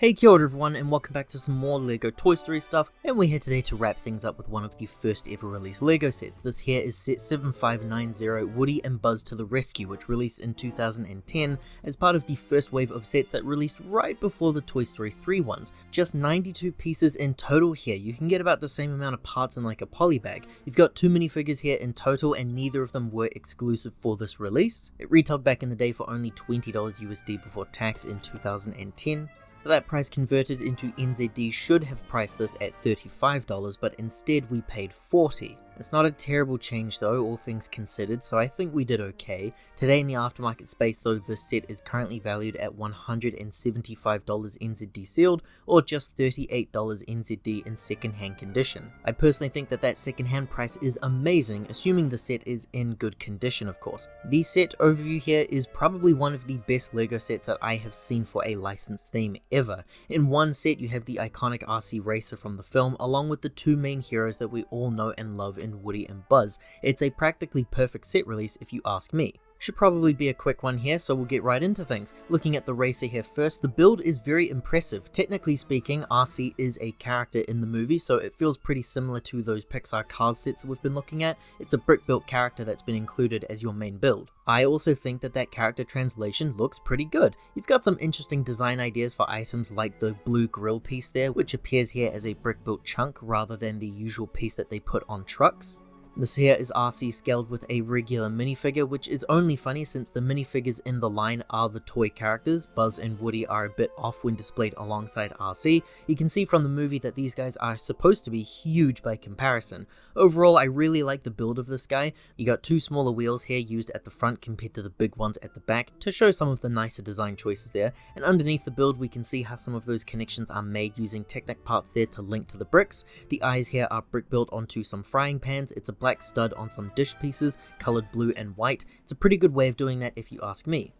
Hey, kia ora everyone, and welcome back to some more LEGO Toy Story stuff, and we're here today to wrap things up with one of the first ever released LEGO sets. This here is set 7590 Woody and Buzz to the Rescue, which released in 2010 as part of the first wave of sets that released right before the Toy Story 3 ones. Just 92 pieces in total here. You can get about the same amount of parts in like a poly bag. You've got 2 minifigures here in total, and neither of them were exclusive for this release. It retailed back in the day for only $20 USD before tax in 2010. So that price converted into NZD should have priced this at $35, but instead we paid $40. It's not a terrible change though, all things considered, so I think we did okay. Today in the aftermarket space though, this set is currently valued at $175 NZD sealed, or just $38 NZD in second-hand condition. I personally think that second-hand price is amazing, assuming the set is in good condition of course. The set overview here is probably one of the best LEGO sets that I have seen for a licensed theme ever. In one set you have the iconic RC racer from the film, along with the 2 main heroes that we all know and love in Woody and Buzz. It's a practically perfect set release if you ask me. Should probably be a quick one here, so we'll get right into things. Looking at the racer here first, the build is very impressive. Technically speaking, RC is a character in the movie, so it feels pretty similar to those Pixar Cars sets that we've been looking at. It's a brick-built character that's been included as your main build. I also think that character translation looks pretty good. You've got some interesting design ideas for items like the blue grill piece there, which appears here as a brick-built chunk rather than the usual piece that they put on trucks. This here is RC scaled with a regular minifigure, which is only funny since the minifigures in the line are the toy characters. Buzz and Woody are a bit off when displayed alongside RC. You can see from the movie that these guys are supposed to be huge by comparison. Overall, I really like the build of this guy. You got 2 smaller wheels here used at the front compared to the big ones at the back to show some of the nicer design choices there. And underneath the build, we can see how some of those connections are made using Technic parts there to link to the bricks. The eyes here are brick built onto some frying pans. It's a black stud on some dish pieces, colored blue and white. It's a pretty good way of doing that if you ask me.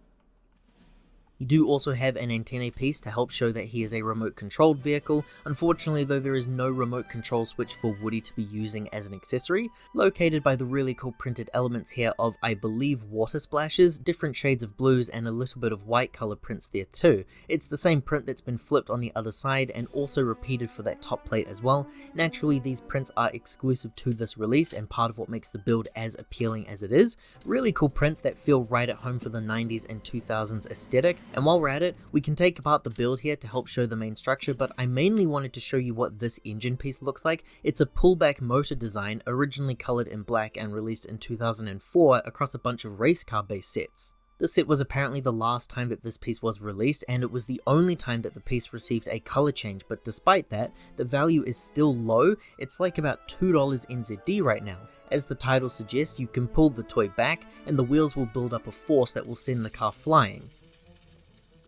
You do also have an antenna piece to help show that he is a remote controlled vehicle. Unfortunately though, there is no remote control switch for Woody to be using as an accessory, located by the really cool printed elements here of, I believe, water splashes, different shades of blues and a little bit of white color prints there too. It's the same print that's been flipped on the other side and also repeated for that top plate as well. Naturally, these prints are exclusive to this release and part of what makes the build as appealing as it is. Really cool prints that feel right at home for the 90s and 2000s aesthetic. And while we're at it, we can take apart the build here to help show the main structure, but I mainly wanted to show you what this engine piece looks like. It's a pullback motor design, originally colored in black and released in 2004 across a bunch of race car based sets. This set was apparently the last time that this piece was released, and it was the only time that the piece received a color change, but despite that, the value is still low. It's like about $2 NZD right now. As the title suggests, you can pull the toy back, and the wheels will build up a force that will send the car flying.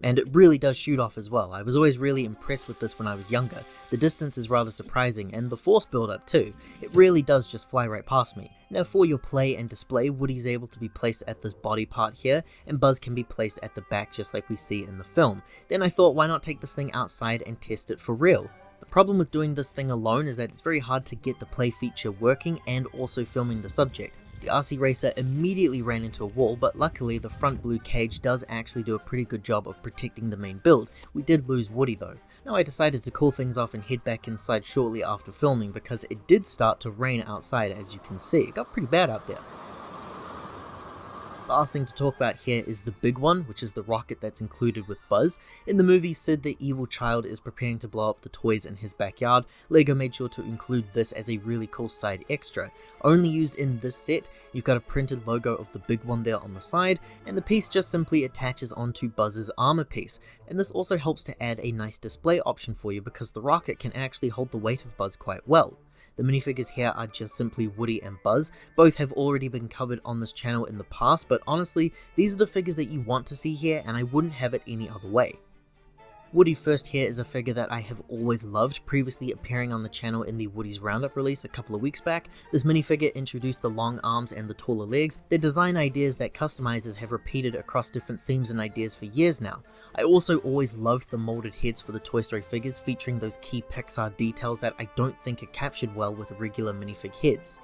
And it really does shoot off as well. I was always really impressed with this when I was younger. The distance is rather surprising, and the force build-up too. It really does just fly right past me. Now for your play and display, Woody's able to be placed at this body part here, and Buzz can be placed at the back just like we see in the film. Then I thought, why not take this thing outside and test it for real? The problem with doing this thing alone is that it's very hard to get the play feature working and also filming the subject. The RC Racer immediately ran into a wall, but luckily the front blue cage does actually do a pretty good job of protecting the main build. We did lose Woody though. Now I decided to cool things off and head back inside shortly after filming because it did start to rain outside, as you can see. It got pretty bad out there. The last thing to talk about here is the big one, which is the rocket that's included with Buzz. In the movie, Sid the evil child is preparing to blow up the toys in his backyard. LEGO made sure to include this as a really cool side extra. Only used in this set, you've got a printed logo of the big one there on the side, and the piece just simply attaches onto Buzz's armor piece. And this also helps to add a nice display option for you because the rocket can actually hold the weight of Buzz quite well. The minifigures here are just simply Woody and Buzz. Both have already been covered on this channel in the past, but honestly, these are the figures that you want to see here, and I wouldn't have it any other way. Woody first here is a figure that I have always loved, previously appearing on the channel in the Woody's Roundup release a couple of weeks back. This minifigure introduced the long arms and the taller legs. They're design ideas that customizers have repeated across different themes and ideas for years now. I also always loved the molded heads for the Toy Story figures, featuring those key Pixar details that I don't think are captured well with regular minifig heads.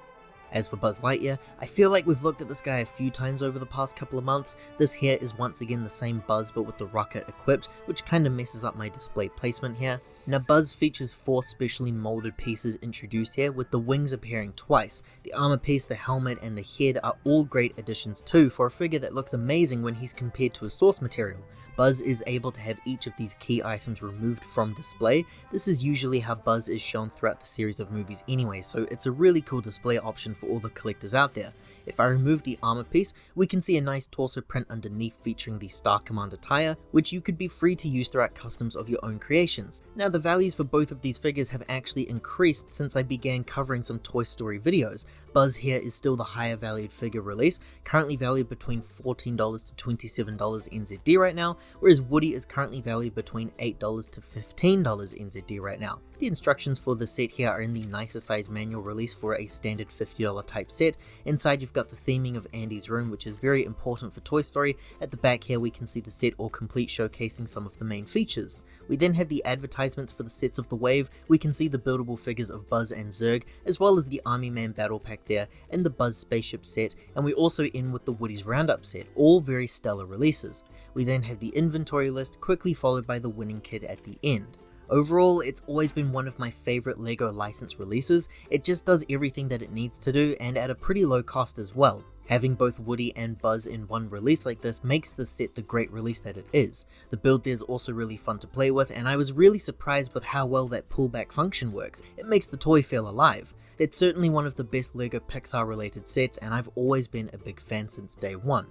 As for Buzz Lightyear, I feel like we've looked at this guy a few times over the past couple of months. This here is once again the same Buzz but with the rocket equipped, which kind of messes up my display placement here. Now Buzz features 4 specially molded pieces introduced here, with the wings appearing twice. The armor piece, the helmet and the head are all great additions too for a figure that looks amazing when he's compared to his source material. Buzz is able to have each of these key items removed from display. This is usually how Buzz is shown throughout the series of movies anyway, so it's a really cool display option for all the collectors out there. If I remove the armor piece, we can see a nice torso print underneath featuring the Star Command attire, which you could be free to use throughout customs of your own creations. Now the values for both of these figures have actually increased since I began covering some Toy Story videos. Buzz here is still the higher valued figure release, currently valued between $14 to $27 NZD right now, whereas Woody is currently valued between $8 to $15 NZD right now. The instructions for this set here are in the nicer size manual release for a standard $50 type set. Inside you've got the theming of Andy's room, which is very important for Toy Story. At the back here we can see the set all complete, showcasing some of the main features. We then have the advertisements for the sets of the wave. We can see the buildable figures of Buzz and Zurg, as well as the Army Man battle pack there, and the Buzz spaceship set, and we also end with the Woody's Roundup set, all very stellar releases. We then have the inventory list, quickly followed by the winning kid at the end. Overall, it's always been one of my favorite LEGO license releases. It just does everything that it needs to do, and at a pretty low cost as well. Having both Woody and Buzz in one release like this makes this set the great release that it is. The build there is also really fun to play with, and I was really surprised with how well that pullback function works. It makes the toy feel alive. It's certainly one of the best LEGO Pixar related sets, and I've always been a big fan since day one.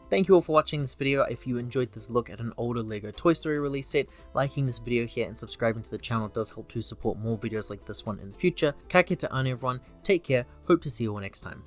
Thank you all for watching this video. If you enjoyed this look at an older LEGO Toy Story release set, liking this video here and subscribing to the channel does help to support more videos like this one in the future. Ka kite ana everyone, take care, hope to see you all next time.